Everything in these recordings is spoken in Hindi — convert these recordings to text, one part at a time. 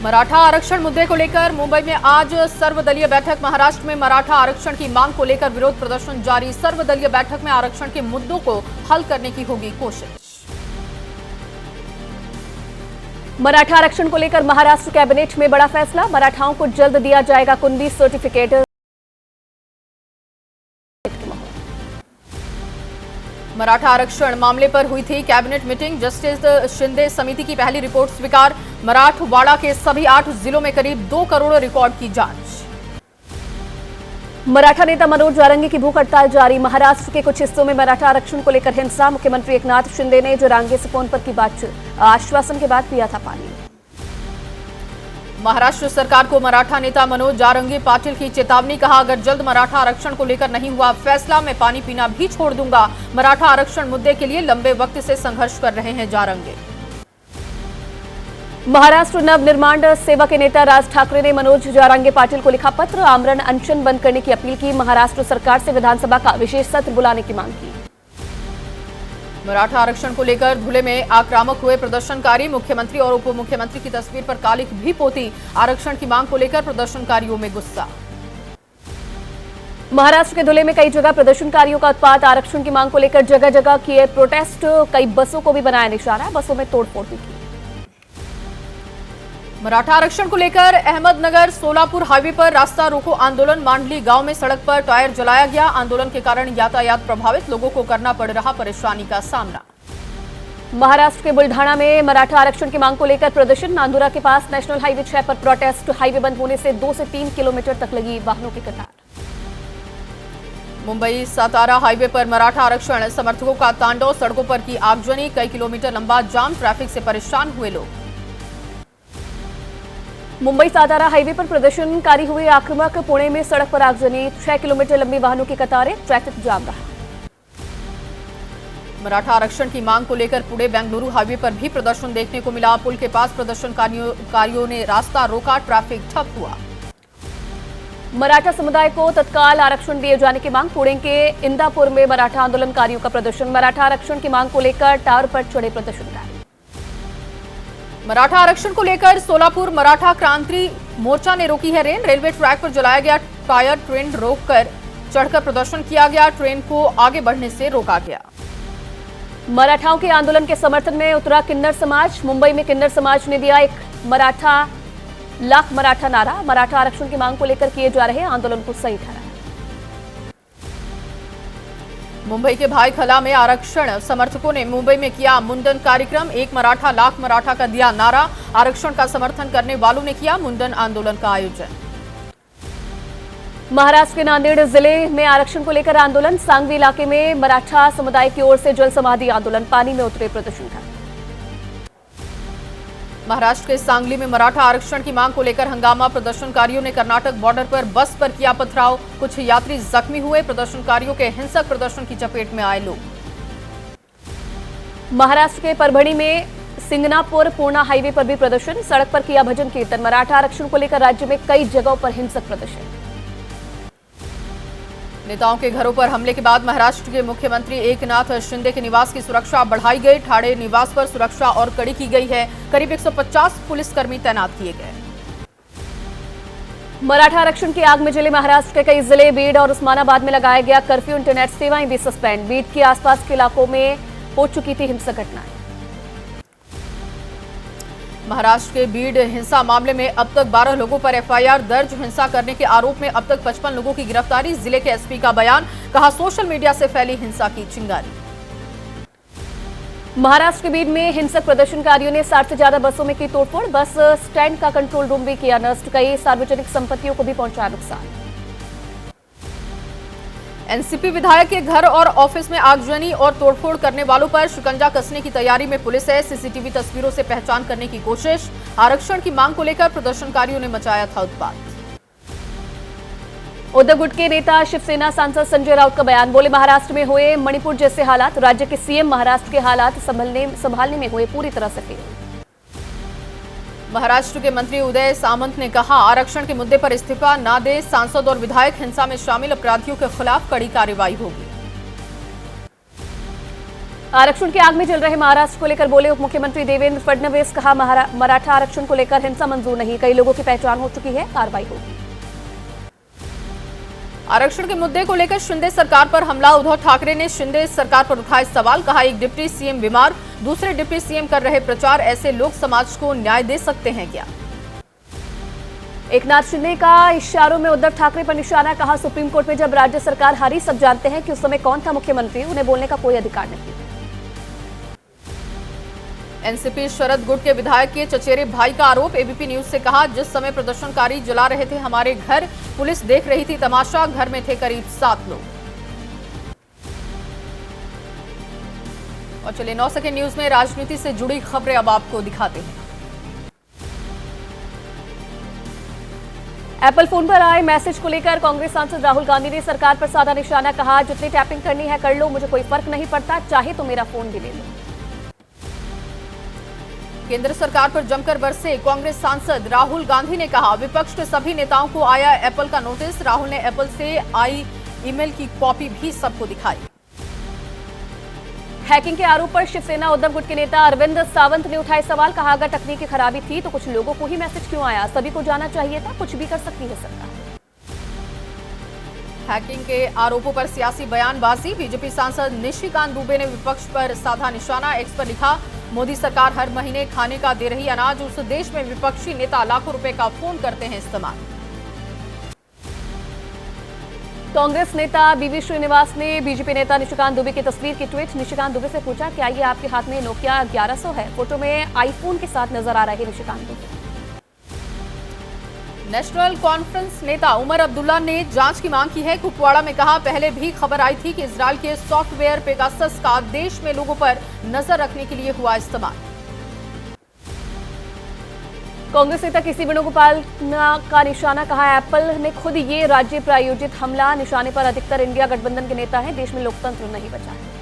मराठा आरक्षण मुद्दे को लेकर मुंबई में आज सर्वदलीय बैठक। महाराष्ट्र में मराठा आरक्षण की मांग को लेकर विरोध प्रदर्शन जारी। सर्वदलीय बैठक में आरक्षण के मुद्दों को हल करने की होगी कोशिश। मराठा आरक्षण को लेकर महाराष्ट्र कैबिनेट में बड़ा फैसला। मराठाओं को जल्द दिया जाएगा कुंडी सर्टिफिकेट। मराठा आरक्षण मामले पर हुई थी कैबिनेट मीटिंग। जस्टिस शिंदे समिति की पहली रिपोर्ट स्वीकार। मराठवाड़ा के सभी 8 जिलों में करीब 2 करोड़ रिकॉर्ड की जांच। मराठा नेता मनोज जारंगी की भूख हड़ताल जारी। महाराष्ट्र के कुछ हिस्सों में मराठा आरक्षण को लेकर हिंसा। मुख्यमंत्री एकनाथ शिंदे ने जारंगी से फोन पर की बातचीत। आश्वासन के बाद पिया था पानी। महाराष्ट्र सरकार को मराठा नेता मनोज जारंगी पाटिल की चेतावनी। कहा, अगर जल्द मराठा आरक्षण को लेकर नहीं हुआ फैसला, मैं पानी पीना भी छोड़ दूंगा। मराठा आरक्षण मुद्दे के लिए लंबे वक्त से संघर्ष कर रहे हैं जारंगी। महाराष्ट्र नवनिर्माण सेवा के नेता राज ठाकरे ने मनोज जारंगी पाटिल को लिखा पत्र। आमरण अनशन बंद करने की अपील की। महाराष्ट्र सरकार से विधानसभा का विशेष सत्र बुलाने की मांग की। मराठा आरक्षण को लेकर धुले में आक्रामक हुए प्रदर्शनकारी। मुख्यमंत्री और उप मुख्यमंत्री की तस्वीर पर कालिख भी पोती। आरक्षण की मांग को लेकर प्रदर्शनकारियों में गुस्सा। महाराष्ट्र के धुले में कई जगह प्रदर्शनकारियों का उत्पात। आरक्षण की मांग को लेकर जगह जगह किए प्रोटेस्ट। कई बसों को भी बनाया निशाना। बसों में तोड़फोड़ भी की। मराठा आरक्षण को लेकर अहमदनगर सोलापुर हाईवे पर रास्ता रोको आंदोलन। मांडली गांव में सड़क पर टायर जलाया गया। आंदोलन के कारण यातायात प्रभावित। लोगों को करना पड़ रहा परेशानी का सामना। महाराष्ट्र के बुल्ढाना में मराठा आरक्षण की मांग को लेकर प्रदर्शन। नांदुरा के पास नेशनल हाईवे 6 पर प्रोटेस्ट। हाईवे बंद होने से 2 से 3 किलोमीटर तक लगी वाहनों की कतार। मुंबई सातारा हाईवे पर मराठा आरक्षण समर्थकों का तांडव। सड़कों पर की आगजनी। कई किलोमीटर लंबा जाम। ट्रैफिक से परेशान हुए लोग। मुंबई सातारा हाईवे पर प्रदर्शनकारी हुए आक्रामक। पुणे में सड़क पर आगजनी। 6 किलोमीटर लंबी वाहनों की कतारें। ट्रैफिक जाम रहा। मराठा आरक्षण की मांग को लेकर पुणे बेंगलुरु हाईवे पर भी प्रदर्शन देखने को मिला। पुल के पास प्रदर्शनकारियों ने रास्ता रोका। ट्रैफिक ठप हुआ। मराठा समुदाय को तत्काल आरक्षण दिए जाने की मांग। पुणे के इंदापुर में मराठा आंदोलनकारियों का प्रदर्शन। मराठा आरक्षण की मांग को लेकर टावर पर चढ़े प्रदर्शनकारी। मराठा आरक्षण को लेकर सोलापुर मराठा क्रांति मोर्चा ने रोकी है रेल। रेलवे ट्रैक पर जलाया गया टायर। ट्रेन रोककर चढ़कर प्रदर्शन किया गया। ट्रेन को आगे बढ़ने से रोका गया। मराठाओं के आंदोलन के समर्थन में उतरा किन्नर समाज। मुंबई में किन्नर समाज ने दिया एक लाख मराठा नारा। मराठा आरक्षण की मांग को लेकर किए जा रहे आंदोलन को सही ठहराया। मुंबई के भाई खला में आरक्षण समर्थकों ने मुंबई में किया मुंडन कार्यक्रम। 1 मराठा लाख मराठा का दिया नारा। आरक्षण का समर्थन करने वालों ने किया मुंडन आंदोलन का आयोजन। महाराष्ट्र के नांदेड़ जिले में आरक्षण को लेकर आंदोलन। सांगवी इलाके में मराठा समुदाय की ओर से जल समाधि आंदोलन। पानी में उतरे प्रदर्शनकारी। महाराष्ट्र के सांगली में मराठा आरक्षण की मांग को लेकर हंगामा। प्रदर्शनकारियों ने कर्नाटक बॉर्डर पर बस पर किया पथराव। कुछ यात्री जख्मी हुए। प्रदर्शनकारियों के हिंसक प्रदर्शन की चपेट में आए लोग। महाराष्ट्र के परभणी में सिंगनापुर पूर्णा हाईवे पर भी प्रदर्शन। सड़क पर किया भजन कीर्तन। मराठा आरक्षण को लेकर राज्य में कई जगहों पर हिंसक प्रदर्शन। नेताओं के घरों पर हमले के बाद महाराष्ट्र के मुख्यमंत्री एकनाथ शिंदे के निवास की सुरक्षा बढ़ाई गई। ठाणे निवास पर सुरक्षा और कड़ी की गई है। करीब 150 पुलिसकर्मी तैनात किए गए। मराठा आरक्षण की आग में जले महाराष्ट्र के कई जिले। बीड और उस्मानाबाद में लगाया गया कर्फ्यू। इंटरनेट सेवाएं भी सस्पेंड। बीड के आसपास के इलाकों में हो चुकी थी हिंसक घटनाएं। महाराष्ट्र के बीड हिंसा मामले में अब तक 12 लोगों पर एफआईआर दर्ज। हिंसा करने के आरोप में अब तक 55 लोगों की गिरफ्तारी। जिले के एसपी का बयान। कहा, सोशल मीडिया से फैली हिंसा की चिंगारी। महाराष्ट्र के बीड में हिंसक प्रदर्शनकारियों ने 60 से ज्यादा बसों में की तोड़फोड़। बस स्टैंड का कंट्रोल रूम भी किया नष्ट। कई सार्वजनिक संपत्तियों को भी पहुंचाया नुकसान। एनसीपी विधायक के घर और ऑफिस में आगजनी और तोड़फोड़ करने वालों पर शिकंजा कसने की तैयारी में पुलिस है। सीसीटीवी तस्वीरों से पहचान करने की कोशिश। आरक्षण की मांग को लेकर प्रदर्शनकारियों ने मचाया था उत्पात। उद्धव गुट के नेता शिवसेना सांसद संजय राउत का बयान। बोले, महाराष्ट्र में हुए मणिपुर जैसे हालात। राज्य के सीएम महाराष्ट्र के हालात संभालने में हुए पूरी तरह से फेल। महाराष्ट्र के मंत्री उदय सामंत ने कहा, आरक्षण के मुद्दे पर इस्तीफा न दे सांसद और विधायक। हिंसा में शामिल अपराधियों के खिलाफ कड़ी कार्रवाई होगी। आरक्षण की आग में जल रहे महाराष्ट्र को लेकर बोले उप मुख्यमंत्री देवेंद्र फडणवीस। कहा मराठा आरक्षण को लेकर हिंसा मंजूर नहीं, कई लोगों की पहचान हो चुकी है, कार्रवाई होगी। आरक्षण के मुद्दे को लेकर शिंदे सरकार पर हमला। उद्धव ठाकरे ने शिंदे सरकार पर उठाए सवाल। कहा एक डिप्टी सीएम बीमार, दूसरे डिप्टी सीएम कर रहे प्रचार, ऐसे लोग समाज को न्याय दे सकते हैं क्या? एकनाथ शिंदे का इशारों में उद्धव ठाकरे पर निशाना। कहा सुप्रीम कोर्ट में जब राज्य सरकार हारी सब जानते हैं कि उस समय कौन था मुख्यमंत्री, उन्हें बोलने का कोई अधिकार नहीं। एनसीपी शरद गुट के विधायक के चचेरे भाई का आरोप। एबीपी न्यूज से कहा जिस समय प्रदर्शनकारी जला रहे थे हमारे घर, पुलिस देख रही थी तमाशा, घर में थे करीब 7 लोग। और चलिए 9 सेकंड न्यूज में राजनीति से जुड़ी खबरें अब आपको दिखाते हैं। एप्पल फोन पर आए मैसेज को लेकर कांग्रेस सांसद राहुल गांधी ने सरकार पर साधा निशाना। कहा जितनी टैपिंग करनी है कर लो, मुझे कोई फर्क नहीं पड़ता, चाहे तो मेरा फोन भी ले लो। केंद्र सरकार पर जमकर बरसे कांग्रेस सांसद राहुल गांधी ने कहा विपक्ष के सभी नेताओं को आया एप्पल का नोटिस। राहुल ने एप्पल से आई ईमेल की कॉपी भी सबको दिखाई। हैकिंग के आरोप पर शिवसेना उद्धव गुट के नेता अरविंद सावंत ने उठाए सवाल। कहा अगर तकनीकी खराबी थी तो कुछ लोगों को ही मैसेज क्यों आया, सभी को जाना चाहिए था, कुछ भी कर सकती है सरकार। हैकिंग के आरोपों पर सियासी बयानबाजी। बीजेपी सांसद निशिकांत दुबे ने विपक्ष पर साधा निशाना। एक्स पर लिखा मोदी सरकार हर महीने खाने का दे रही अनाज, उस देश में विपक्षी नेता लाखों रुपए का फोन करते हैं इस्तेमाल। कांग्रेस नेता बीवी श्रीनिवास ने बीजेपी नेता निशिकांत दुबे की तस्वीर की ट्वीट। निशिकांत दुबे से पूछा क्या ये आपके हाथ में नोकिया 1100 है? फोटो में आईफोन के साथ नजर आ रहे निशिकांत दुबे। नेशनल कॉन्फ्रेंस नेता उमर अब्दुल्ला ने जांच की मांग की है। कुपवाड़ा में कहा पहले भी खबर आई थी कि इजरायल के सॉफ्टवेयर पेगासस का देश में लोगों पर नजर रखने के लिए हुआ इस्तेमाल। कांग्रेस नेता केसी वेणुगोपाल का निशाना। कहा एप्पल ने खुद ये राज्य प्रायोजित हमला, निशाने पर अधिकतर इंडिया गठबंधन के नेता हैं, देश में लोकतंत्र नहीं बचा है।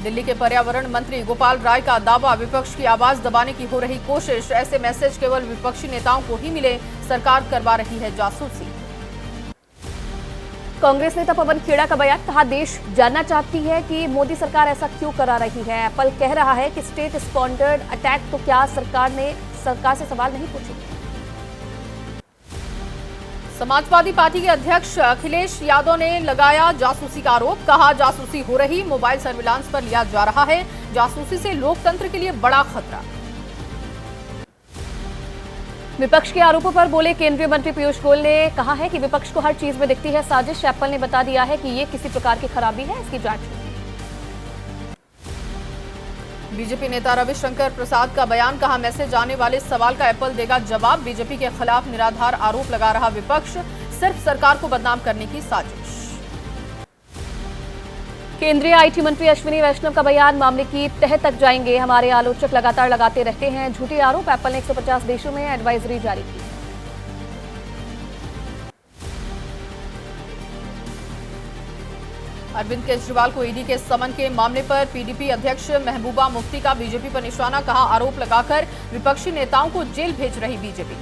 दिल्ली के पर्यावरण मंत्री गोपाल राय का दावा विपक्ष की आवाज दबाने की हो रही कोशिश, ऐसे मैसेज केवल विपक्षी नेताओं को ही मिले, सरकार करवा रही है जासूसी। कांग्रेस नेता पवन खेड़ा का बयान। कहा देश जानना चाहती है कि मोदी सरकार ऐसा क्यों करा रही है। एप्पल कह रहा है कि स्टेट स्पॉन्सर्ड अटैक, तो क्या सरकार से सवाल नहीं पूछे? समाजवादी पार्टी के अध्यक्ष अखिलेश यादव ने लगाया जासूसी का आरोप। कहा जासूसी हो रही, मोबाइल सर्विलांस पर लिया जा रहा है, जासूसी से लोकतंत्र के लिए बड़ा खतरा। विपक्ष के आरोपों पर बोले केंद्रीय मंत्री पीयूष गोयल ने कहा है कि विपक्ष को हर चीज में दिखती है साजिश। एप्पल ने बता दिया है कि ये किसी प्रकार की खराबी है, इसकी जांच होगी। बीजेपी नेता रविशंकर प्रसाद का बयान। कहा मैसेज आने वाले सवाल का एप्पल देगा जवाब। बीजेपी के खिलाफ निराधार आरोप लगा रहा विपक्ष, सिर्फ सरकार को बदनाम करने की साजिश। केंद्रीय आईटी मंत्री अश्विनी वैष्णव का बयान। मामले की तह तक जाएंगे, हमारे आलोचक लगातार लगाते रहते हैं झूठे आरोप। एप्पल ने 150 देशों में एडवाइजरी जारी की। अरविंद केजरीवाल को ईडी के समन के मामले पर पीडीपी अध्यक्ष महबूबा मुफ्ती का बीजेपी पर निशाना। कहा आरोप लगाकर विपक्षी नेताओं को जेल भेज रही बीजेपी।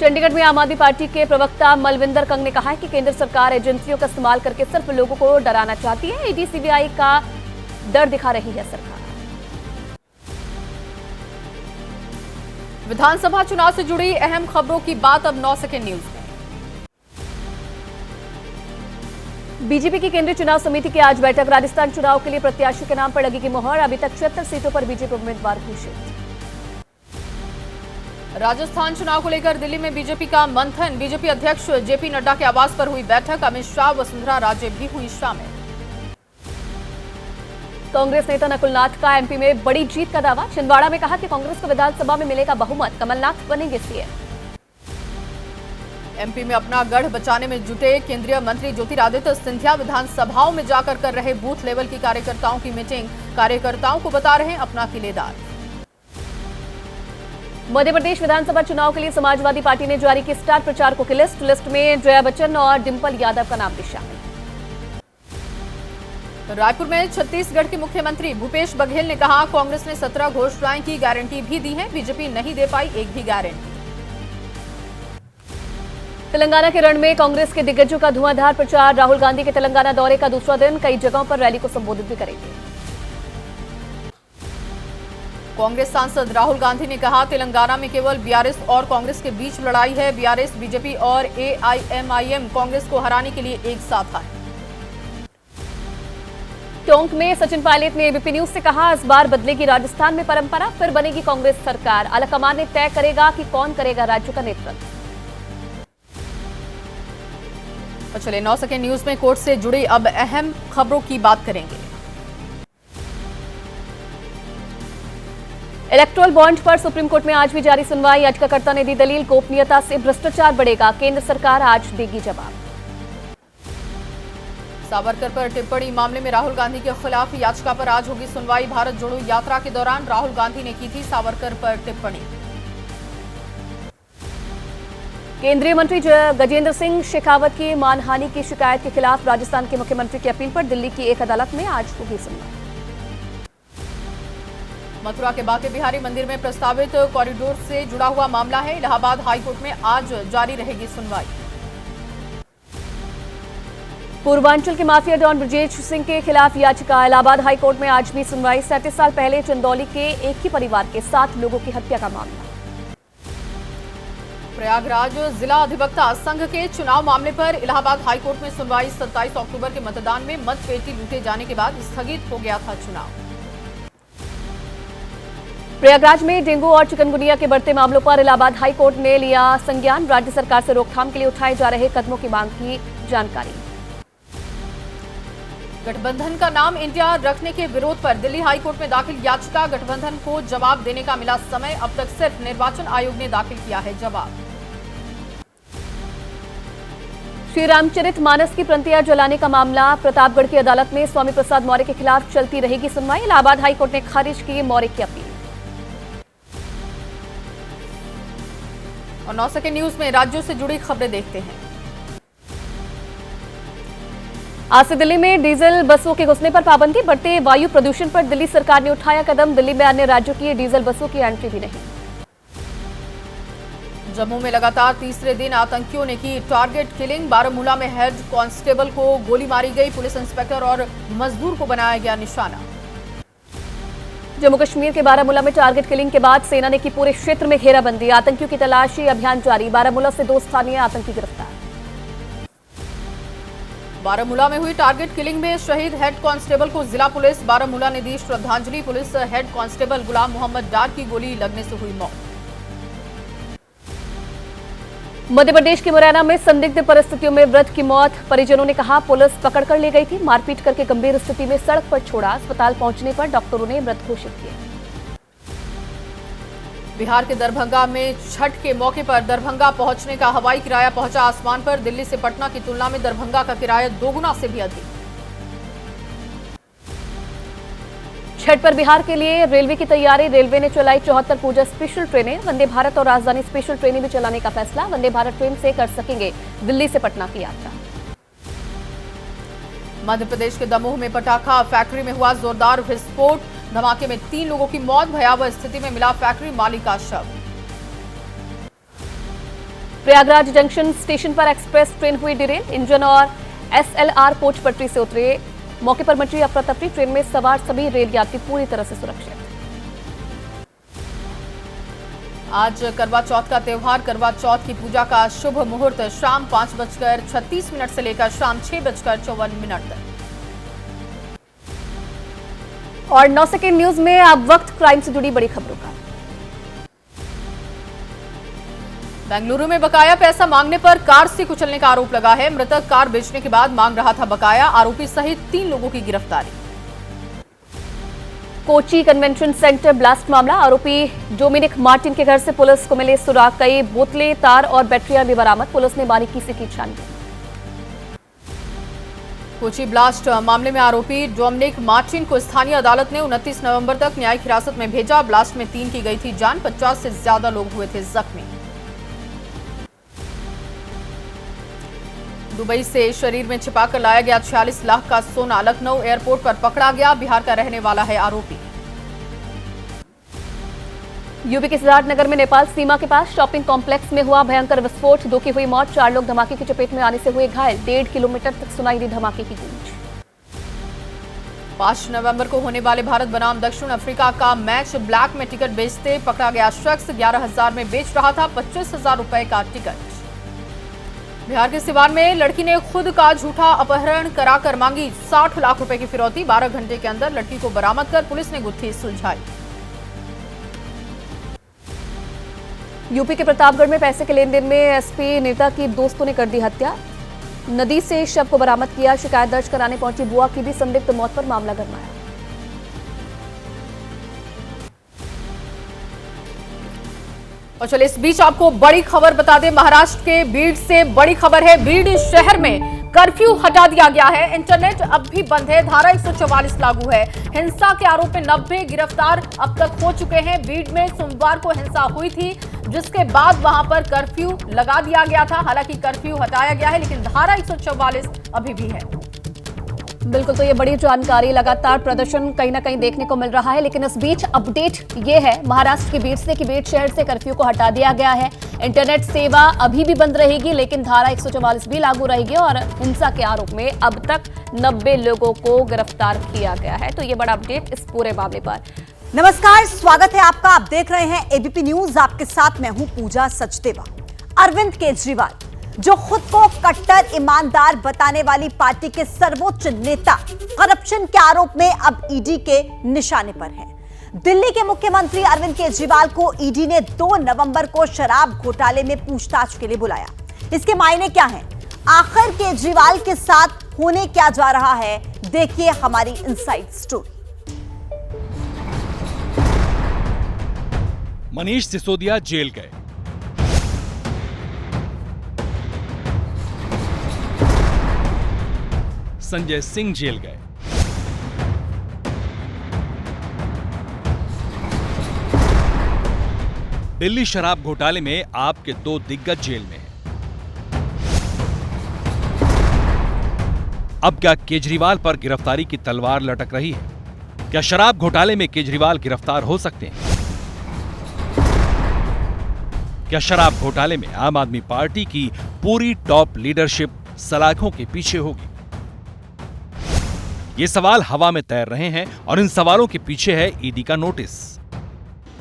चंडीगढ़ में आम आदमी पार्टी के प्रवक्ता मलविंदर कंग ने कहा है कि केंद्र सरकार एजेंसियों का इस्तेमाल करके सिर्फ लोगों को डराना चाहती है, ईडी सीबीआई का डर दिखा रही है सरकार। विधानसभा चुनाव से जुड़ी अहम खबरों की बात अब 9 सेकंड न्यूज में। बीजेपी की केंद्रीय चुनाव समिति की आज बैठक। राजस्थान चुनाव के लिए प्रत्याशी के नाम पर लगेगी मोहर। अभी तक 76 सीटों पर बीजेपी उम्मीदवार घोषित। राजस्थान चुनाव को लेकर दिल्ली में बीजेपी का मंथन। बीजेपी अध्यक्ष जेपी नड्डा के आवास पर हुई बैठक। अमित शाह, वसुंधरा राजे भी हुई शामिल। कांग्रेस नेता नकुल नाथ का एमपी में बड़ी जीत का दावा। छिंदवाड़ा में कहा कि कांग्रेस को विधानसभा में मिलेगा बहुमत, कमलनाथ बनेंगे सीएम। एमपी में अपना गढ़ बचाने में जुटे केंद्रीय मंत्री ज्योतिरादित्य सिंधिया विधानसभाओं में जाकर कर रहे बूथ लेवल की कार्यकर्ताओं की मीटिंग। कार्यकर्ताओं को बता रहे अपना किलेदार। मध्य प्रदेश विधानसभा चुनाव के लिए समाजवादी पार्टी ने जारी की स्टार प्रचारकों की लिस्ट। लिस्ट में जया बच्चन और डिंपल यादव का नाम भी शामिल है। रायपुर में छत्तीसगढ़ के मुख्यमंत्री भूपेश बघेल ने कहा कांग्रेस ने 17 घोषणाएं की, गारंटी भी दी है, बीजेपी नहीं दे पाई एक भी गारंटी। तेलंगाना के रण में कांग्रेस के दिग्गजों का धुआंधार प्रचार। राहुल गांधी के तेलंगाना दौरे का दूसरा दिन, कई जगहों पर रैली को संबोधित भी करेंगे। कांग्रेस सांसद राहुल गांधी ने कहा, तेलंगाना में केवल बीआरएस और कांग्रेस के बीच लड़ाई है। बीआरएस, बीजेपी और एआईएमआईएम कांग्रेस को हराने के लिए एक साथ आए। टोंक में सचिन पायलट ने एबीपी न्यूज से कहा, इस बार बदलेगी राजस्थान में परंपरा, फिर बनेगी कांग्रेस सरकार। आलाकमान ने तय करेगा कि कौन करेगा राज्य का नेतृत्व। तो चलिए 9 सेकंड न्यूज में कोर्ट से जुड़ी अब अहम खबरों की बात करेंगे। इलेक्टोरल बॉन्ड पर सुप्रीम कोर्ट में आज भी जारी सुनवाई। याचिकाकर्ता ने दी दलील, गोपनीयता से भ्रष्टाचार बढ़ेगा, केंद्र सरकार आज देगी जवाब। सावरकर पर टिप्पणी मामले में राहुल गांधी के खिलाफ याचिका पर आज होगी सुनवाई। भारत जोड़ो यात्रा के दौरान राहुल गांधी ने की थी सावरकर पर टिप्पणी। केंद्रीय मंत्री गजेंद्र सिंह शेखावत की मानहानि की शिकायत के खिलाफ राजस्थान के मुख्यमंत्री की अपील पर दिल्ली की एक अदालत में आज होगी सुनवाई। मथुरा के बांके बिहारी मंदिर में प्रस्तावित कॉरिडोर से जुड़ा हुआ मामला है। इलाहाबाद हाईकोर्ट में आज जारी रहेगी सुनवाई। पूर्वांचल के माफिया डॉन ब्रजेश सिंह के खिलाफ याचिका। इलाहाबाद हाईकोर्ट में आज भी सुनवाई। 37 साल पहले चंदौली के एक ही परिवार के 7 लोगों की हत्या का मामला। प्रयागराज जिला अधिवक्ता संघ के चुनाव मामले पर इलाहाबाद हाईकोर्ट में सुनवाई। 27 अक्टूबर के मतदान में मतपेटी लूटे जाने के बाद स्थगित हो गया था चुनाव। प्रयागराज में डेंगू और चिकनगुनिया के बढ़ते मामलों पर इलाहाबाद हाईकोर्ट ने लिया संज्ञान। राज्य सरकार से रोकथाम के लिए उठाए जा रहे कदमों की मांग की जानकारी। गठबंधन का नाम इंडिया रखने के विरोध पर दिल्ली हाईकोर्ट में दाखिल याचिका। गठबंधन को जवाब देने का मिला समय, अब तक सिर्फ निर्वाचन आयोग ने दाखिल किया है जवाब। श्री रामचरित मानस की प्रतियां जलाने का मामला। प्रतापगढ़ की अदालत में स्वामी प्रसाद मौर्य के खिलाफ चलती रहेगी सुनवाई। इलाहाबाद हाईकोर्ट ने खारिज की मौर्य की अपील। और 9 सेकंड न्यूज में राज्यों से जुड़ी खबरें देखते हैं। आज से दिल्ली में डीजल बसों के घुसने पर पाबंदी। बढ़ते वायु प्रदूषण पर दिल्ली सरकार ने उठाया कदम। दिल्ली में अन्य राज्यों की डीजल बसों की एंट्री भी नहीं। जम्मू में लगातार तीसरे दिन आतंकियों ने की टारगेट किलिंग। बारामूला में हेड कांस्टेबल को गोली मारी गई। पुलिस इंस्पेक्टर और मजदूर को बनाया गया निशाना। जम्मू कश्मीर के बारामूला में टारगेट किलिंग के बाद सेना ने की पूरे क्षेत्र में घेराबंदी। आतंकियों की तलाशी अभियान जारी। बारामूला से 2 स्थानीय आतंकी गिरफ्तार। बारामूला में हुई टारगेट किलिंग में शहीद हेड कांस्टेबल को जिला पुलिस बारामूला ने दी श्रद्धांजलि। पुलिस हेड कांस्टेबल गुलाम मोहम्मद डार की गोली लगने से हुई मौत। मध्य प्रदेश के मुरैना में संदिग्ध परिस्थितियों में वृद्ध की मौत। परिजनों ने कहा, पुलिस पकड़कर ले गई थी, मारपीट करके गंभीर स्थिति में सड़क पर छोड़ा। अस्पताल पहुंचने पर डॉक्टरों ने मृत घोषित किया। बिहार के दरभंगा में छठ के मौके पर दरभंगा पहुंचने का हवाई किराया पहुंचा आसमान पर। दिल्ली से पटना की तुलना में दरभंगा का किराया 2 गुना से भी अधिक। छठ पर बिहार के लिए रेलवे की तैयारी। रेलवे ने चलाई 74 पूजा स्पेशल ट्रेनें। वंदे भारत और राजधानी स्पेशल ट्रेनें भी चलाने का फैसला। वंदे भारत ट्रेन से कर सकेंगे दिल्ली से पटना की यात्रा। मध्य प्रदेश के दमोह में पटाखा फैक्ट्री में हुआ जोरदार विस्फोट। धमाके में 3 लोगों की मौत। भयावह स्थिति में मिला फैक्ट्री मालिक का शव। प्रयागराज जंक्शन स्टेशन पर एक्सप्रेस ट्रेन हुई डिरेल। इंजन और एसएलआर कोच पटरी से उतरे। मौके पर मची अफरा तफरी। ट्रेन में सवार सभी रेल यात्री पूरी तरह से सुरक्षित। आज करवा चौथ का त्योहार। करवा चौथ की पूजा का शुभ मुहूर्त शाम 5:36 से लेकर शाम 6:54 तक। और 9 सेकंड न्यूज में अब वक्त क्राइम से जुड़ी बड़ी खबरों का। बेंगलुरु में बकाया पैसा मांगने पर कार से कुचलने का आरोप लगा है। मृतक कार बेचने के बाद मांग रहा था बकाया। आरोपी सहित 3 लोगों की गिरफ्तारी। कोची कन्वेंशन सेंटर ब्लास्ट मामला। आरोपी डोमिनिक मार्टिन के घर से पुलिस को मिले सुराग। कई बोतलें, तार और बैटरियां भी बरामद। पुलिस ने बारीकी से की छानबीन। कोची ब्लास्ट मामले में आरोपी डोमिनिक मार्टिन को स्थानीय अदालत ने 29 नवंबर तक न्यायिक हिरासत में भेजा। ब्लास्ट में 3 की गई थी जान। 50 से ज्यादा लोग हुए थे जख्मी। दुबई से शरीर में छिपाकर लाया गया 46 लाख का सोना लखनऊ एयरपोर्ट पर पकड़ा गया। बिहार का रहने वाला है आरोपी। यूपी के सिद्धार्थनगर में नेपाल सीमा के पास शॉपिंग कॉम्प्लेक्स में हुआ भयंकर विस्फोट, 2 की हुई मौत, 4 लोग धमाके की चपेट में आने से हुए घायल। 1.5 किलोमीटर तक सुनाई दी धमाके की गूंज। 5 नवंबर को होने वाले भारत बनाम दक्षिण अफ्रीका का मैच ब्लैक में टिकट बेचते पकड़ा गया शख्स 11,000 में बेच रहा था 25,000 रुपए का टिकट। बिहार के सिवान में लड़की ने खुद का झूठा अपहरण कराकर मांगी 60 लाख रुपए की फिरौती। 12 घंटे के अंदर लड़की को बरामद कर पुलिस ने गुत्थी सुलझाई। यूपी के प्रतापगढ़ में पैसे के लेन देन में एसपी नेता की दोस्तों ने कर दी हत्या। नदी से शव को बरामद किया। शिकायत दर्ज कराने पहुंची बुआ की भी संदिग्ध मौत पर मामला गरमाया। और चलिए इस बीच आपको बड़ी खबर बता दें, महाराष्ट्र के बीड से बड़ी खबर है। बीड शहर में कर्फ्यू हटा दिया गया है, इंटरनेट अब भी बंद है, धारा 144 लागू है। हिंसा के आरोप में 90 गिरफ्तार अब तक हो चुके हैं। बीड में सोमवार को हिंसा हुई थी, जिसके बाद वहां पर कर्फ्यू लगा दिया गया था। हालांकि कर्फ्यू हटाया गया है, लेकिन धारा 144 अभी भी है। बिल्कुल, तो ये बड़ी जानकारी। लगातार प्रदर्शन कहीं ना कहीं देखने को मिल रहा है, लेकिन इस बीच अपडेट ये है महाराष्ट्र के बीड से कि बीड शहर से कर्फ्यू को हटा दिया गया है। इंटरनेट सेवा अभी भी बंद रहेगी, लेकिन धारा 144 भी लागू रहेगी और हिंसा के आरोप में अब तक 90 लोगों को गिरफ्तार किया गया है। तो ये बड़ा अपडेट इस पूरे मामले पर। नमस्कार, स्वागत है आपका। आप देख रहे हैं एबीपी न्यूज। आपके साथ मैं हूं पूजा सचदेवा। अरविंद केजरीवाल, जो खुद को कट्टर ईमानदार बताने वाली पार्टी के सर्वोच्च नेता, करप्शन के आरोप में अब ईडी के निशाने पर हैं। दिल्ली के मुख्यमंत्री अरविंद केजरीवाल को ईडी ने 2 नवंबर को शराब घोटाले में पूछताछ के लिए बुलाया। इसके मायने क्या हैं? आखिर केजरीवाल के साथ होने क्या जा रहा है? देखिए हमारी inside story. Manish Sisodia jail गए। संजय सिंह जेल गए। दिल्ली शराब घोटाले में आप के 2 दिग्गज जेल में हैं। अब क्या केजरीवाल पर गिरफ्तारी की तलवार लटक रही है? क्या शराब घोटाले में केजरीवाल गिरफ्तार हो सकते हैं? क्या शराब घोटाले में आम आदमी पार्टी की पूरी टॉप लीडरशिप सलाखों के पीछे होगी? ये सवाल हवा में तैर रहे हैं और इन सवालों के पीछे है ईडी का नोटिस।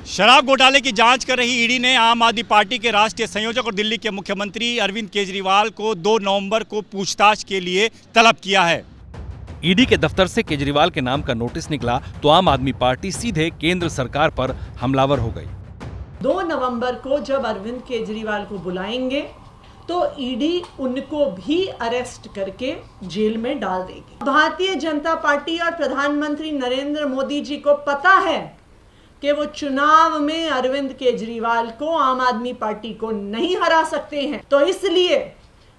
शराब घोटाले की जांच कर रही ईडी ने आम आदमी पार्टी के राष्ट्रीय संयोजक और दिल्ली के मुख्यमंत्री अरविंद केजरीवाल को 2 नवंबर को पूछताछ के लिए तलब किया है। ईडी के दफ्तर से केजरीवाल के नाम का नोटिस निकला तो आम आदमी पार्टी सीधे केंद्र सरकार पर हमलावर हो गई। 2 नवंबर को जब अरविंद केजरीवाल को बुलाएंगे तो ईडी उनको भी अरेस्ट करके जेल में डाल देगी। भारतीय जनता पार्टी और प्रधानमंत्री नरेंद्र मोदी जी को पता है कि वो चुनाव में अरविंद केजरीवाल को, आम आदमी पार्टी को नहीं हरा सकते हैं। तो इसलिए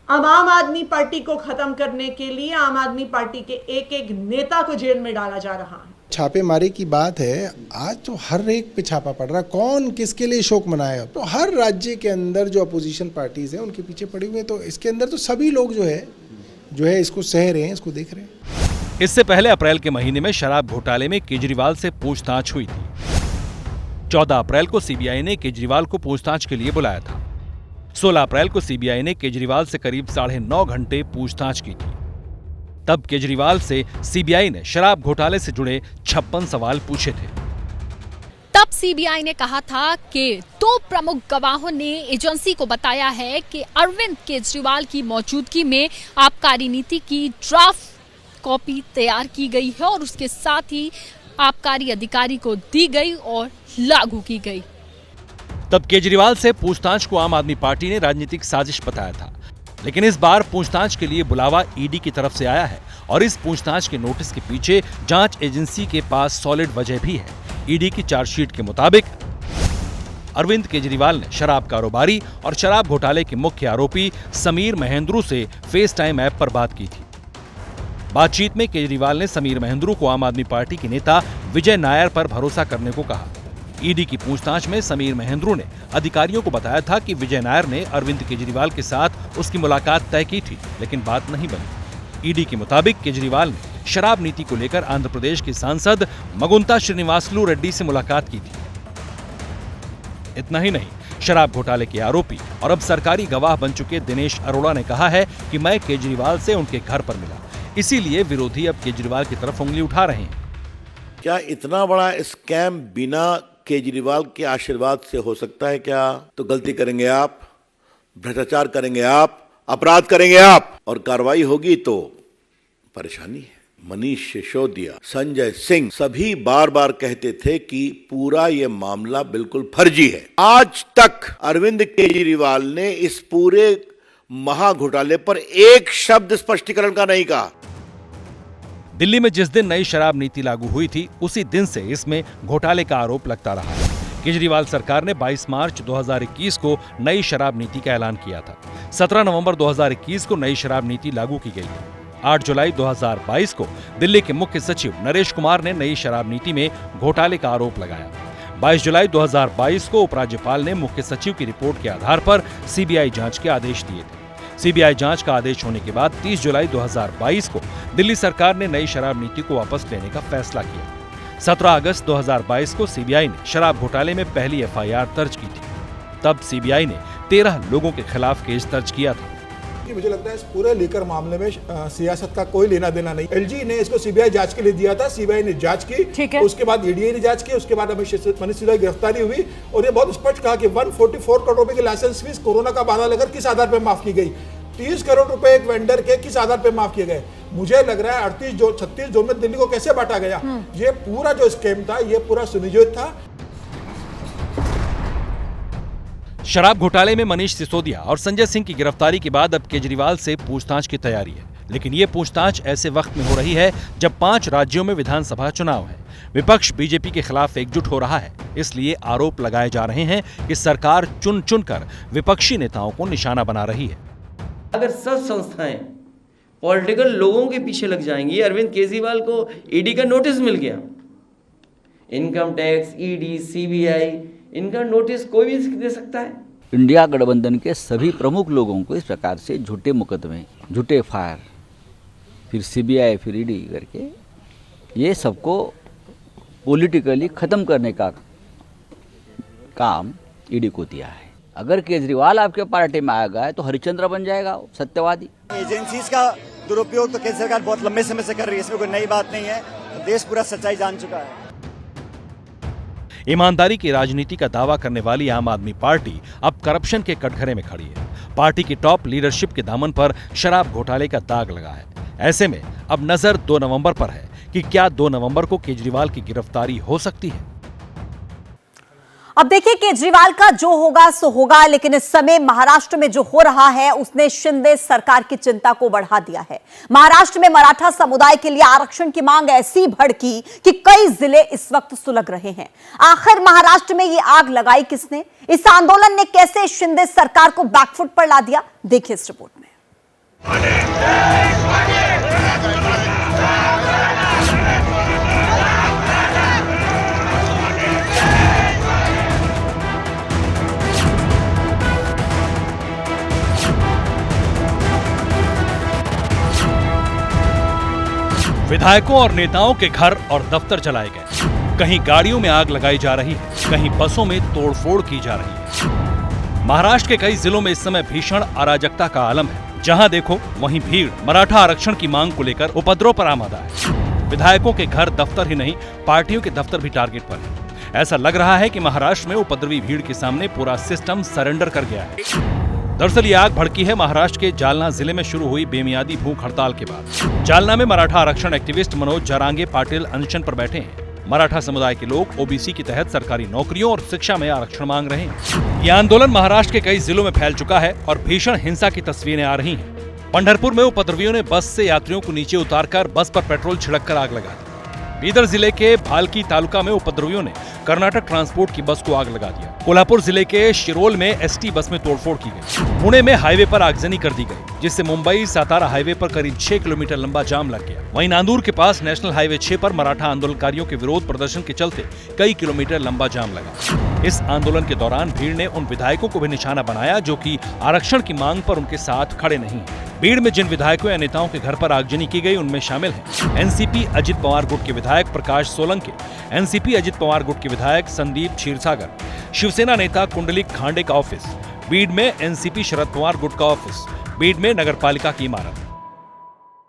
अब आम आदमी पार्टी को खत्म करने के लिए आम आदमी पार्टी के एक नेता को जेल में डाला जा रहा है। छापेमारी की बात है, आज तो हर एक पे छापा पड़ रहा है। कौन किसके लिए शोक मनाए? तो हर राज्य के अंदर जो अपोजिशन पार्टीज हैं उनके पीछे पड़े हुए हैं। तो इसके अंदर तो सभी लोग जो है इसको सह रहे हैं, इसको देख रहे हैं। इससे पहले अप्रैल के महीने में शराब घोटाले में केजरीवाल से पूछताछ हुई थी। 14 अप्रैल को सीबीआई ने केजरीवाल को पूछताछ के लिए बुलाया था। 16 अप्रैल को सीबीआई ने केजरीवाल से करीब 9.5 घंटे पूछताछ की थी। तब केजरीवाल से सीबीआई ने शराब घोटाले से जुड़े 56 सवाल पूछे थे। तब सीबीआई ने कहा था कि 2 प्रमुख गवाहों ने एजेंसी को बताया है कि अरविंद केजरीवाल की मौजूदगी में आबकारी नीति की ड्राफ्ट कॉपी तैयार की गई है और उसके साथ ही आबकारी अधिकारी को दी गई और लागू की गई। तब केजरीवाल से पूछताछ को आम आदमी पार्टी ने राजनीतिक साजिश बताया था, लेकिन इस बार पूछताछ के लिए बुलावा ईडी की तरफ से आया है और इस पूछताछ के नोटिस के पीछे जांच एजेंसी के पास सॉलिड वजह भी है। ईडी की चार्जशीट के मुताबिक अरविंद केजरीवाल ने शराब कारोबारी और शराब घोटाले के मुख्य आरोपी समीर महेंद्रू से फेस टाइम ऐप पर बात की थी। बातचीत में केजरीवाल ने समीर महेंद्रू को आम आदमी पार्टी के नेता विजय नायर पर भरोसा करने को कहा। ईडी की पूछताछ में समीर महेंद्रू ने अधिकारियों को बताया था कि विजय नायर ने अरविंद केजरीवाल के साथ उसकी मुलाकात तय की थी, लेकिन बात नहीं बनी। ईडी के मुताबिक केजरीवाल ने शराब नीति को लेकर आंध्र प्रदेश के सांसद मगुंता श्रीनिवासलू रेड्डी से मुलाकात की थी। इतना ही नहीं, शराब घोटाले के आरोपी और अब सरकारी गवाह बन चुके दिनेश अरोड़ा ने कहा है कि मैं केजरीवाल से उनके घर पर मिला, इसीलिए विरोधी अब केजरीवाल की तरफ उंगली उठा रहे हैं। क्या इतना बड़ा स्कैम बिना केजरीवाल के आशीर्वाद से हो सकता है क्या? तो गलती करेंगे आप, भ्रष्टाचार करेंगे आप, अपराध करेंगे आप, और कार्रवाई होगी तो परेशानी है। मनीष सिसोदिया, संजय सिंह सभी बार बार कहते थे कि पूरा ये मामला बिल्कुल फर्जी है। आज तक अरविंद केजरीवाल ने इस पूरे महाघोटाले पर एक शब्द स्पष्टीकरण का नहीं कहा। दिल्ली में जिस दिन नई शराब नीति लागू हुई थी, उसी दिन से इसमें घोटाले का आरोप लगता रहा है। केजरीवाल सरकार ने 22 मार्च 2021 को नई शराब नीति का ऐलान किया था। 17 नवंबर 2021 को नई शराब नीति लागू की गई है। 8 जुलाई 2022 को दिल्ली के मुख्य सचिव नरेश कुमार ने नई शराब नीति में घोटाले का आरोप लगाया। 22 जुलाई 2022 को उपराज्यपाल ने मुख्य सचिव की रिपोर्ट के आधार पर सीबीआई जांच के आदेश दिए थे। सीबीआई जांच का आदेश होने के बाद 30 जुलाई 2022 को दिल्ली सरकार ने नई शराब नीति को वापस लेने का फैसला किया। 17 अगस्त 2022 को सीबीआई ने शराब घोटाले में पहली एफआईआर दर्ज की थी। तब सीबीआई ने 13 लोगों के खिलाफ केस दर्ज किया था। मुझे लगता है इस पूरे लीकर मामले में सियासत का कोई लेना देना नहीं। एलजी ने इसको सीबीआई जांच के लिए दिया था, सीबीआई ने जांच की, उसके बाद ईडी ने जांच की, उसके बाद मनीष सिसोदिया की गिरफ्तारी हुई और ये बहुत स्पष्ट कहा कि 144 करोड़ रुपए की लाइसेंस फीस कोरोना का बहाना लेकर किस आधार पर माफ की गई, 30 करोड़ रुपए एक वेंडर के किस आधार पर माफ किए गए। मुझे लग रहा है 36 जोन में दिल्ली को कैसे बांटा गया, ये पूरा जो स्कीम था ये पूरा सुनियोजित था। शराब घोटाले में मनीष सिसोदिया और संजय सिंह की गिरफ्तारी के बाद अब केजरीवाल से पूछताछ की तैयारी है, लेकिन ये पूछताछ ऐसे वक्त में हो रही है जब 5 राज्यों में विधानसभा चुनाव है। विपक्ष बीजेपी के खिलाफ एकजुट हो रहा है, इसलिए आरोप लगाए जा रहे हैं कि सरकार चुन चुनकर विपक्षी नेताओं को निशाना बना रही है। अगर सब संस्थाएं पॉलिटिकल लोगों के पीछे लग जाएंगी, अरविंद केजरीवाल को ईडी का नोटिस मिल गया, इनकम टैक्स, ईडी, सीबीआई, इनका नोटिस कोई भी दे सकता है। इंडिया गठबंधन के सभी प्रमुख लोगों को इस प्रकार से झूठे मुकदमे, झूठे एफआईआर, फिर सीबीआई, फिर ईडी करके ये सबको पॉलिटिकली खत्म करने का काम ईडी को दिया है। अगर केजरीवाल आपके पार्टी में आ गया तो हरिश्चंद्र बन जाएगा, सत्यवादी। एजेंसीज का दुरुपयोग तो केंद्र सरकार बहुत लंबे समय से कर रही है, इसमें कोई नई बात नहीं है। देश पूरा सच्चाई जान चुका है। ईमानदारी की राजनीति का दावा करने वाली आम आदमी पार्टी अब करप्शन के कटघरे में खड़ी है। पार्टी की टॉप लीडरशिप के दामन पर शराब घोटाले का दाग लगा है। ऐसे में अब नजर 2 नवंबर पर है कि क्या 2 नवंबर को केजरीवाल की गिरफ्तारी हो सकती है। अब देखिए, केजरीवाल का जो होगा सो होगा, लेकिन इस समय महाराष्ट्र में जो हो रहा है उसने शिंदे सरकार की चिंता को बढ़ा दिया है। महाराष्ट्र में मराठा समुदाय के लिए आरक्षण की मांग ऐसी भड़की कि कई जिले इस वक्त सुलग रहे हैं। आखिर महाराष्ट्र में ये आग लगाई किसने? इस आंदोलन ने कैसे शिंदे सरकार को बैकफुट पर ला दिया? देखिए इस रिपोर्ट में। विधायकों और नेताओं के घर और दफ्तर जलाए गए, कहीं गाड़ियों में आग लगाई जा रही है, कहीं बसों में तोड़फोड़ की जा रही है। महाराष्ट्र के कई जिलों में इस समय भीषण अराजकता का आलम है। जहां देखो वहीं भीड़ मराठा आरक्षण की मांग को लेकर उपद्रव पर आमादा है। विधायकों के घर, दफ्तर ही नहीं, पार्टियों के दफ्तर भी टारगेट पर है। ऐसा लग रहा है कि महाराष्ट्र में उपद्रवी भीड़ के सामने पूरा सिस्टम सरेंडर कर गया है। दरअसल ये आग भड़की है महाराष्ट्र के जालना जिले में शुरू हुई बेमियादी भूख हड़ताल के बाद। जालना में मराठा आरक्षण एक्टिविस्ट मनोज जरांगे पाटिल अनशन पर बैठे हैं। मराठा समुदाय के लोग ओबीसी के तहत सरकारी नौकरियों और शिक्षा में आरक्षण मांग रहे हैं। ये आंदोलन महाराष्ट्र के कई जिलों में फैल चुका है और भीषण हिंसा की तस्वीरें आ रही हैं। पंढरपुर में उपद्रवियों ने बस से यात्रियों को नीचे उतारकर बस पर पेट्रोल छिड़ककर आग लगा दी। बीदर जिले के भालकी तालुका में उपद्रवियों ने कर्नाटक ट्रांसपोर्ट की बस को आग लगा दिया। कोल्हापुर जिले के शिरोल में एसटी बस में तोड़फोड़ की गई। पुणे में हाईवे पर आगजनी कर दी गई, जिससे मुंबई सातारा हाईवे पर करीब 6 किलोमीटर लंबा जाम लग गया। वहीं नांदूर के पास नेशनल हाईवे 6 पर मराठा आंदोलनकारियों के विरोध प्रदर्शन के चलते कई किलोमीटर लंबा जाम लगा। इस आंदोलन के दौरान भीड़ ने उन विधायकों को भी निशाना बनाया जो कि आरक्षण की मांग पर उनके साथ खड़े नहीं हैं। भीड़ में जिन विधायकों या नेताओं के घर पर आगजनी की गई उनमें शामिल हैं एनसीपी अजित पवार गुट के विधायक प्रकाश सोलंकी, एनसीपी अजित पवार गुट के विधायक संदीप क्षीरसागर, शिवसेना नेता कुंडलिक खांडे का ऑफिस, बीड में एनसीपी शरद पवार गुट का ऑफिस, बीड में नगरपालिका की इमारत।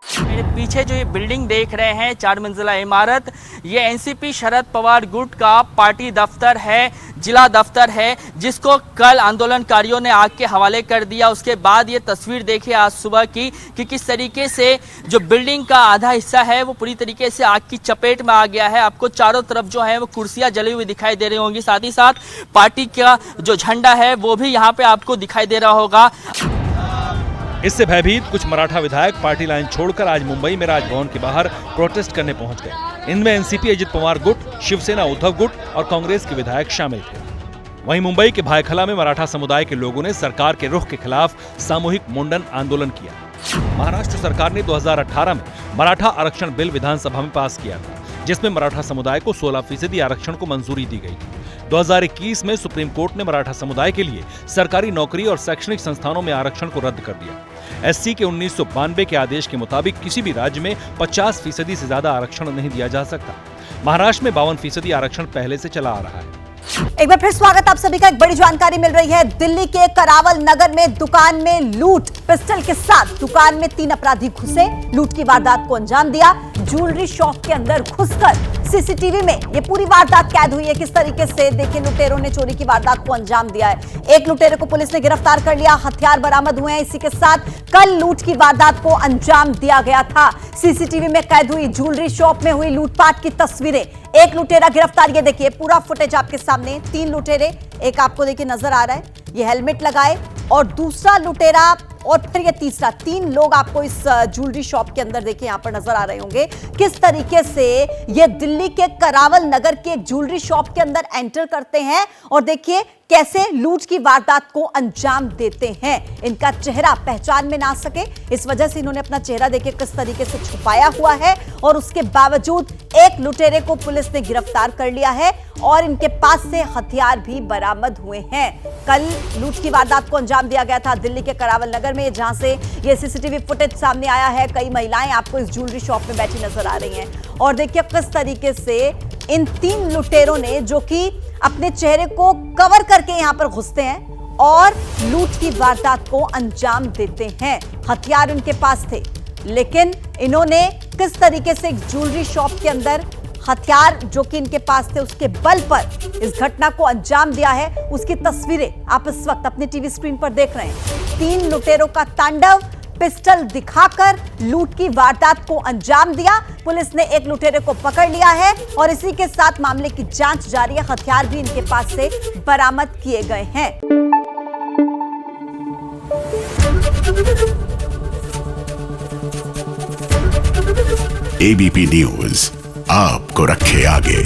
मेरे पीछे जो ये बिल्डिंग देख रहे हैं 4 मंजिला इमारत, ये एनसीपी शरद पवार गुट का पार्टी दफ्तर है, जिला दफ्तर है, जिसको कल आंदोलनकारियों ने आग के हवाले कर दिया। उसके बाद ये तस्वीर देखिए आज सुबह की कि किस तरीके से जो बिल्डिंग का आधा हिस्सा है वो पूरी तरीके से आग की चपेट में आ गया है। आपको चारों तरफ जो है वो कुर्सियां जली हुई दिखाई दे रही होंगी, साथ ही साथ पार्टी का जो झंडा है वो भी यहाँ पे आपको दिखाई दे रहा होगा। इससे भयभीत कुछ मराठा विधायक पार्टी लाइन छोड़कर आज मुंबई में राजभवन के बाहर प्रोटेस्ट करने पहुंच गए। इनमें एनसीपी अजित पवार गुट, शिवसेना उद्धव गुट और कांग्रेस के विधायक शामिल थे। वहीं मुंबई के भायखला में मराठा समुदाय के लोगों ने सरकार के रुख के खिलाफ सामूहिक मुंडन आंदोलन किया। महाराष्ट्र सरकार ने 2018 में मराठा आरक्षण बिल विधानसभा में पास किया था, जिसमें मराठा समुदाय को 16% आरक्षण को मंजूरी दी गई थी। 2021 में सुप्रीम कोर्ट ने मराठा समुदाय के लिए सरकारी नौकरी और शैक्षणिक संस्थानों में आरक्षण को रद्द कर दिया। एससी के 1992 के आदेश के मुताबिक किसी भी राज्य में 50% से ज्यादा आरक्षण नहीं दिया जा सकता। महाराष्ट्र में 52% आरक्षण पहले से चला आ रहा है। एक बार फिर स्वागत आप सभी का। एक बड़ी जानकारी मिल रही है। दिल्ली के करावल नगर में दुकान में लूट, पिस्टल के साथ दुकान में 3 अपराधी घुसे, लूट की वारदात को अंजाम दिया। ज्वेलरी शॉप के अंदर घुसकर सीसीटीवी में ये पूरी वारदात कैद हुई है। किस तरीके से देखिए लुटेरों ने चोरी की वारदात को अंजाम दिया है। एक लुटेरे को पुलिस ने गिरफ्तार कर लिया, हथियार बरामद हुए हैं। इसी के साथ कल लूट की वारदात को अंजाम दिया गया था। सीसीटीवी में कैद हुई ज्वेलरी शॉप में हुई लूटपाट की तस्वीरें। एक लुटेरा गिरफ्तार, ये देखिए पूरा फुटेज आपके सामने। 3 लुटेरे, एक आपको देखिए नजर आ रहा है, ये हेलमेट लगाए, और दूसरा लुटेरा और फिर ये तीसरा। 3 लोग आपको इस ज्वेलरी शॉप के अंदर देखिए यहां पर नजर आ रहे होंगे। किस तरीके से ये दिल्ली के करावल नगर के एक ज्वेलरी शॉप के अंदर एंटर करते हैं और देखिए कैसे लूट की वारदात को अंजाम देते हैं। इनका चेहरा पहचान में ना सके, इस वजह से इन्होंने अपना चेहरा देखिए किस तरीके से छुपाया हुआ है, और उसके बावजूद एक लुटेरे को पुलिस ने गिरफ्तार कर लिया है और इनके पास से हथियार भी बरामद हुए हैं। कल लूट की वारदात को अंजाम दिया गया था दिल्ली के करावल नगर में, जहां से ये सीसीटीवी फुटेज सामने आया है। कई महिलाएं आपको इस ज्वेलरी शॉप में बैठी नजर आ रही हैं, और देखिए किस तरीके से इन 3 लुटेरों ने, जो कि अपने चेहरे को कवर करके यहां पर घुसते हैं और लूट की वारदात को अंजाम देते हैं। हथियार उनके पास थे, लेकिन इन्होंने किस तरीके से एक ज्वेलरी शॉप के अंदर हथियार जो कि इनके पास थे उसके बल पर इस घटना को अंजाम दिया है, उसकी तस्वीरें आप इस वक्त अपने टीवी स्क्रीन पर देख रहे हैं। 3 लुटेरों का तांडव, पिस्टल दिखाकर लूट की वारदात को अंजाम दिया। पुलिस ने एक लुटेरे को पकड़ लिया है और इसी के साथ मामले की जांच जारी है। हथियार भी इनके पास से बरामद किए गए हैं। एबीपी न्यूज आपको रखे आगे।